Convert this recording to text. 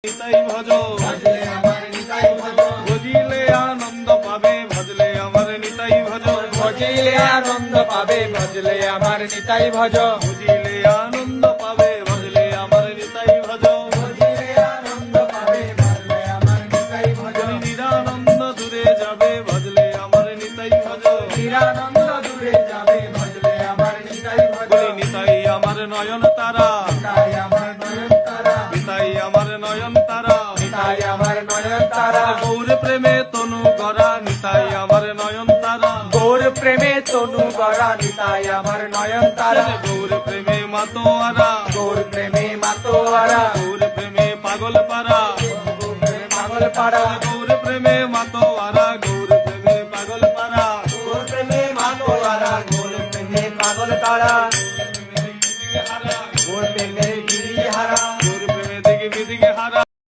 নিতাই ভজ ভজিলে আনন্দ পাবে ভজলে আমার নিতাই ভজ ভজিলে আনন্দ পাবে ভজলে আমার নিতাই ভজ ভজিলে আনন্দ পাবে ভজলে আমার নিতাই ভজ ভজিলে আনন্দ পাবে ভজলে আমার নিতাই ভজ নিরানন্দ দূরে যাবে ভজলে আমার নিতাই ভজ নিরানন্দ দূরে যাবে ভজলে আমার নিতাই ভজ নিতাই আমার নয়ন তারা নিতাই আমার নয়ন তারা নিতাই আমার নয়ন তারা নিতাই আমার নয়ন তারা গৌর প্রেমে তনু গড়া নিতাই আমার নয়ন তারা গৌর প্রেমে তনু গড়া নিতাই আমার নয়ন তারা গৌর প্রেমে মাতোয়ারা গৌর প্রেমে মাতোয়ারা গৌর প্রেমে পাগল পারা পাগল পাড়া গৌর প্রেমে মাতোয়ারা গৌর প্রেমে পাগল পারা গৌর প্রেমে মাতোয়ারা গৌর প্রেমে পাগল পাড়া